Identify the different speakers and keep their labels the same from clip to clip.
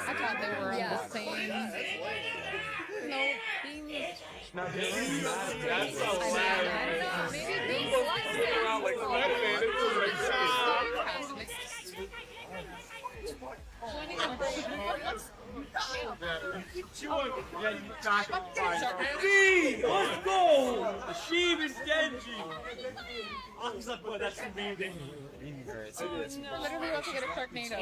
Speaker 1: I thought they were on the same. No,
Speaker 2: That's so loud.
Speaker 1: I don't know. Maybe these
Speaker 2: Around like Spider-Man, it was like, let's go! The Sheev is Denji! I was like, boy, that's amazing.
Speaker 1: Literally about to get a Sharknado.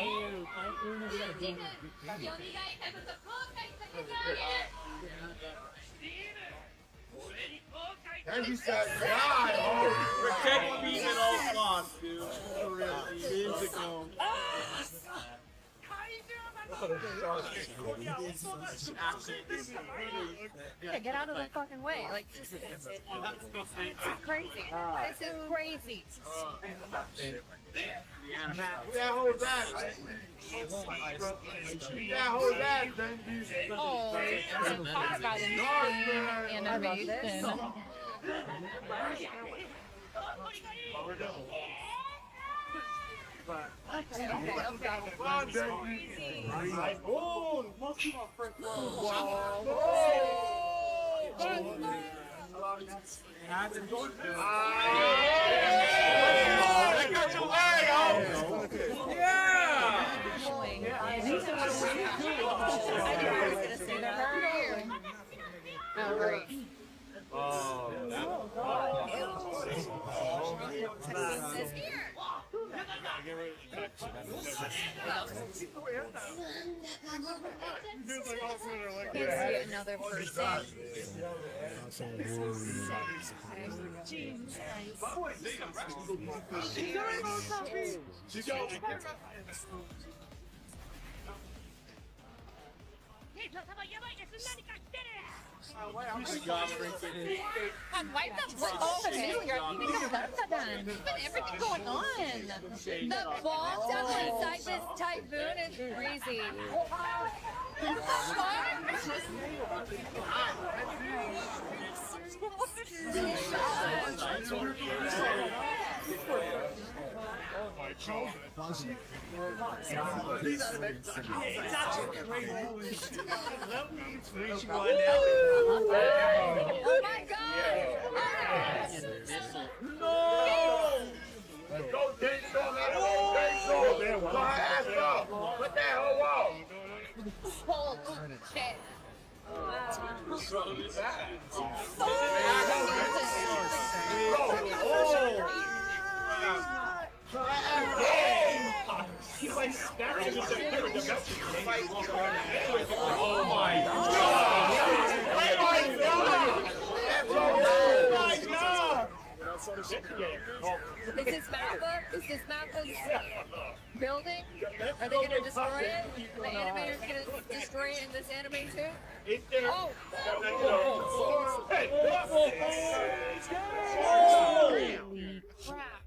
Speaker 3: Denji said, God!
Speaker 2: Protect me at all costs, dude. For real, years ago.
Speaker 1: Yeah, get out of the fucking way. Like, this is crazy. This is crazy.
Speaker 3: Yeah, hold that. Yeah, hold that, Denji.
Speaker 1: Oh, I'm talking about animation. Another person. Wipe the ball familiar. Everything going on. The ball down inside this typhoon is crazy. Oh my God!
Speaker 3: No! Go, Denji, go, put that whole wall.
Speaker 1: Holy shit.
Speaker 2: He's like snapping with the oh my God!
Speaker 1: Is this Mappa's building? Are they gonna destroy it? The animators gonna destroy it in this anime too? Oh! Holy crap!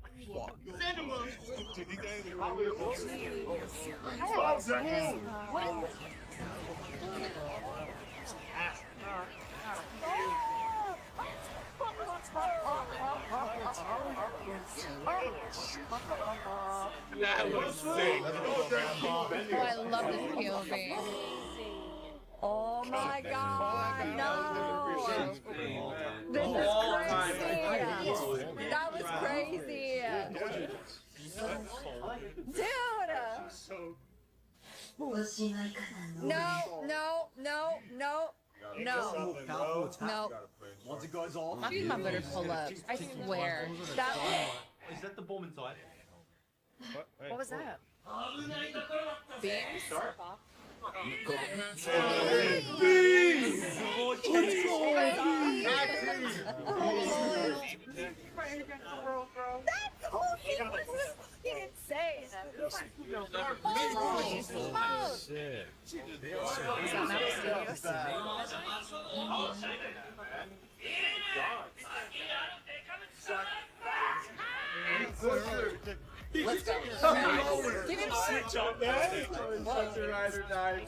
Speaker 2: That was sick.
Speaker 1: Oh, I love this POV. Oh my God, no! This is crazy! That was crazy! Dude! No.
Speaker 4: Once it goes off,
Speaker 1: I better pull up. I swear. That
Speaker 4: is that the bomb inside?
Speaker 1: what was that? Beams? That's all he didn't say. Holy smokes! Let's go. Give him
Speaker 2: Switch up, man.
Speaker 3: Such a ride or die.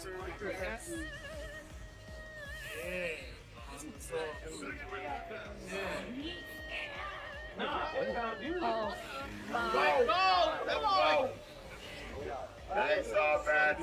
Speaker 1: Oh,
Speaker 3: Let's go! That's all bad.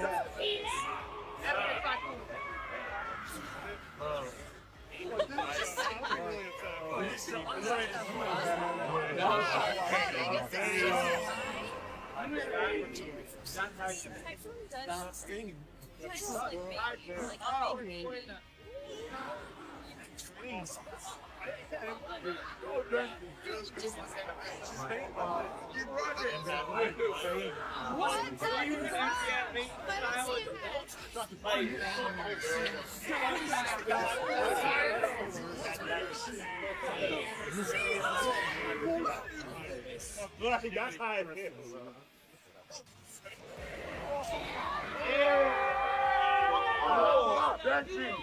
Speaker 2: That's high of him.
Speaker 3: Oh, Denji!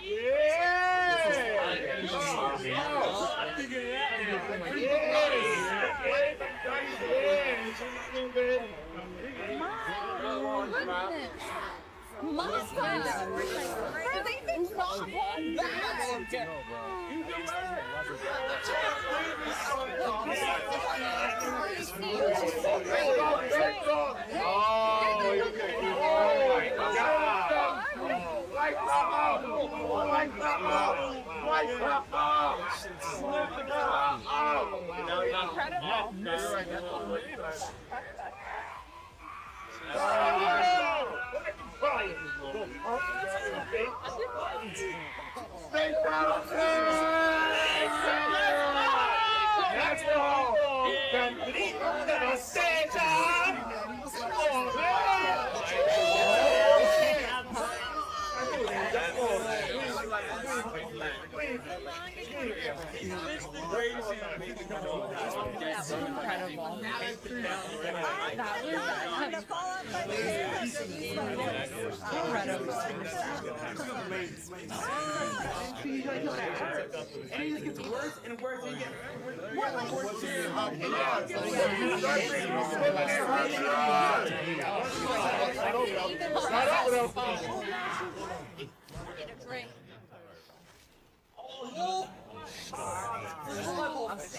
Speaker 2: And it gets worse and worse and gets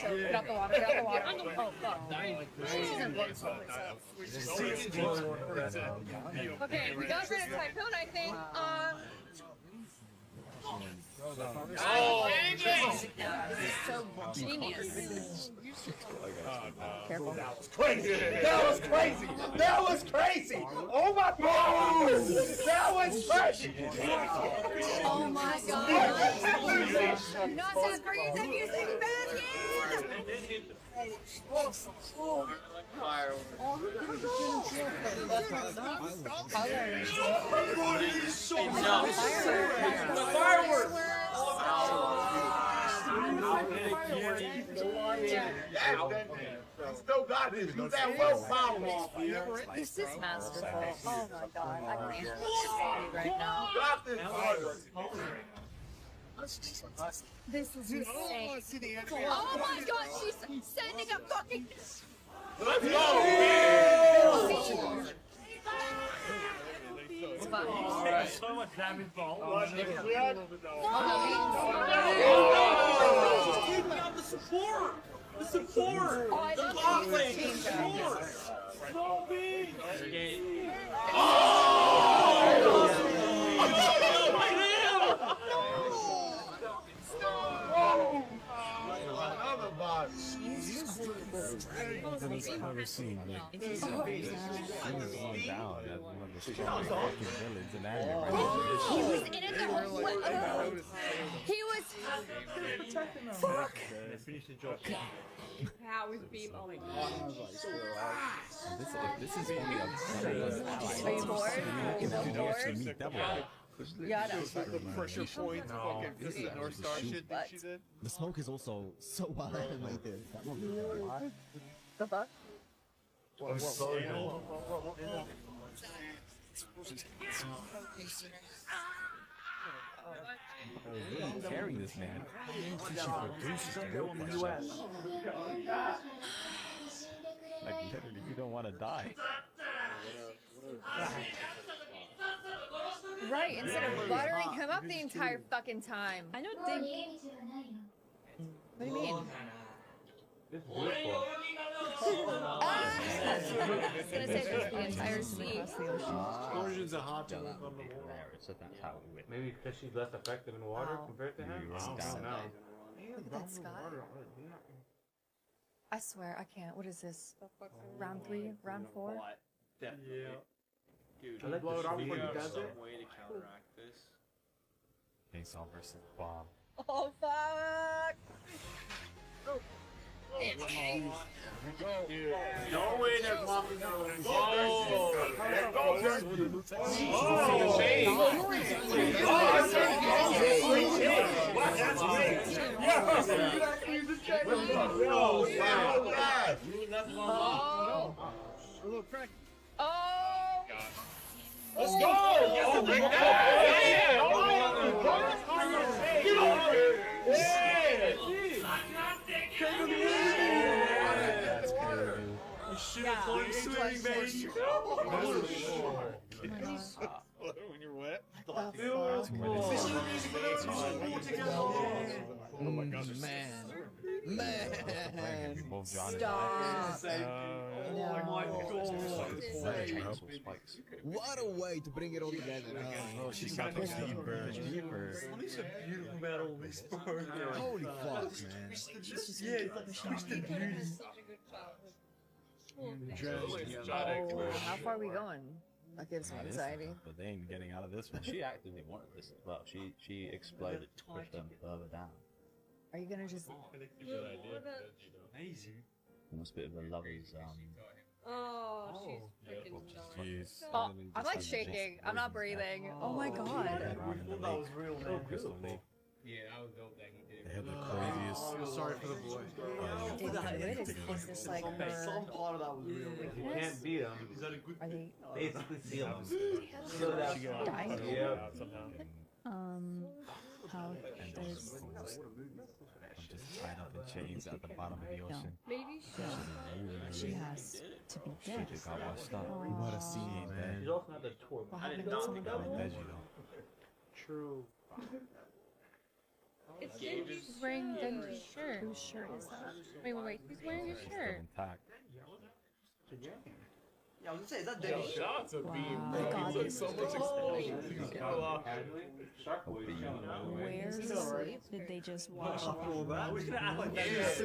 Speaker 1: Get out the water, get out the water. Oh, fuck. Okay, we got rid of Typhoon, I think. Oh, this is so genius. Careful.
Speaker 3: That was crazy! That was crazy! That was crazy! Oh my God! That was crazy!
Speaker 1: Oh my God. Not that crazy music back in!
Speaker 3: Still got this. Do that well power.
Speaker 1: This is masterful. Oh my God. I can't believe right now.
Speaker 3: Got this.
Speaker 1: This is insane. Oh my God, she's sending a fucking...
Speaker 3: Let's go!
Speaker 2: so much damage ball. Just taking out the support! The support! The top lane! The support! So big!
Speaker 3: Another box.
Speaker 5: Never seen like he was going down as one of the strongest fucking villains in anime.
Speaker 1: He was in it the whole way. He was... Fuck!
Speaker 2: Finish the job.
Speaker 1: How was beam? Oh my God.
Speaker 5: This is only a
Speaker 1: Are you bored? Are you bored?
Speaker 5: meet double.
Speaker 1: Yeah,
Speaker 6: Pressure point, fucking this is the North Star shit that she did.
Speaker 5: The smoke is also so wild like this. That won't be wild.
Speaker 1: the fuck?
Speaker 5: Really carrying this man. She produces dope like that. Like literally, you don't want to die.
Speaker 1: Right, instead of buttering him up the entire fucking time.
Speaker 7: I don't think.
Speaker 1: What do you mean?
Speaker 2: It's beautiful.
Speaker 1: I was gonna say there's the entire sea.
Speaker 6: Explosions of hot to move on the wall.
Speaker 5: So that's how we win.
Speaker 2: Maybe because she's less effective in water compared to him?
Speaker 5: Maybe
Speaker 2: I don't
Speaker 5: down.
Speaker 2: know.
Speaker 1: Look at that sky. I swear, I can't. What is this? Round 3? Round 4?
Speaker 6: Yeah. Dude,
Speaker 2: I like
Speaker 6: blow it
Speaker 2: the
Speaker 6: off when
Speaker 2: speed.
Speaker 6: he does it.
Speaker 4: way to counteract this.
Speaker 5: Face on versus bomb.
Speaker 1: Oh, fuck!
Speaker 6: No way they're popping out.
Speaker 1: Oh!
Speaker 3: Let's go! Oh my God!
Speaker 6: When you're wet.
Speaker 3: Oh my God, man.
Speaker 5: Both John and
Speaker 1: Stop.
Speaker 8: What a way to bring it all together.
Speaker 5: Oh, she's got the deeper.
Speaker 4: It's a beautiful battle we scored.
Speaker 8: Holy fuck, man.
Speaker 1: How far are we going? That gives me anxiety.
Speaker 5: But they ain't getting out of this one. She actively wanted this as well. She exploded to push them further down.
Speaker 1: Are you gonna just...
Speaker 4: Amazing.
Speaker 5: Almost a bit of a lover's
Speaker 1: Oh, she's freaking
Speaker 5: Jeez.
Speaker 1: Oh, I'm like shaking. I'm not breathing. Oh my god.
Speaker 4: That was real, man.
Speaker 5: Crystal Lake.
Speaker 4: Yeah, I was dope that he did.
Speaker 5: They had the craziest.
Speaker 6: Feel sorry for the boy.
Speaker 1: Dude, how good is this like her...
Speaker 4: Some part of that was real.
Speaker 2: If you can't beat him,
Speaker 1: Are they
Speaker 2: basically seal him. Seal it out.
Speaker 1: dying?
Speaker 2: Yeah.
Speaker 7: How there's
Speaker 5: Just tied up in chains at the bottom of the ocean.
Speaker 1: Maybe
Speaker 7: she has to be
Speaker 5: She
Speaker 7: dead.
Speaker 5: just got washed up. You might have seen it,
Speaker 2: She's
Speaker 5: man.
Speaker 2: also not the tour.
Speaker 1: What happened to someone
Speaker 5: Denji though.
Speaker 6: True.
Speaker 1: It's Denji's wearing Denji's shirt. Whose shirt is that? Wait. Who's wearing his
Speaker 5: Still
Speaker 1: shirt?
Speaker 5: intact.
Speaker 4: Yeah, I was gonna say, is that Denji?
Speaker 3: Shots of beam.
Speaker 7: Wow.
Speaker 3: God, there's so much explosion.
Speaker 7: Where did they just wash up?
Speaker 4: I was gonna act like that.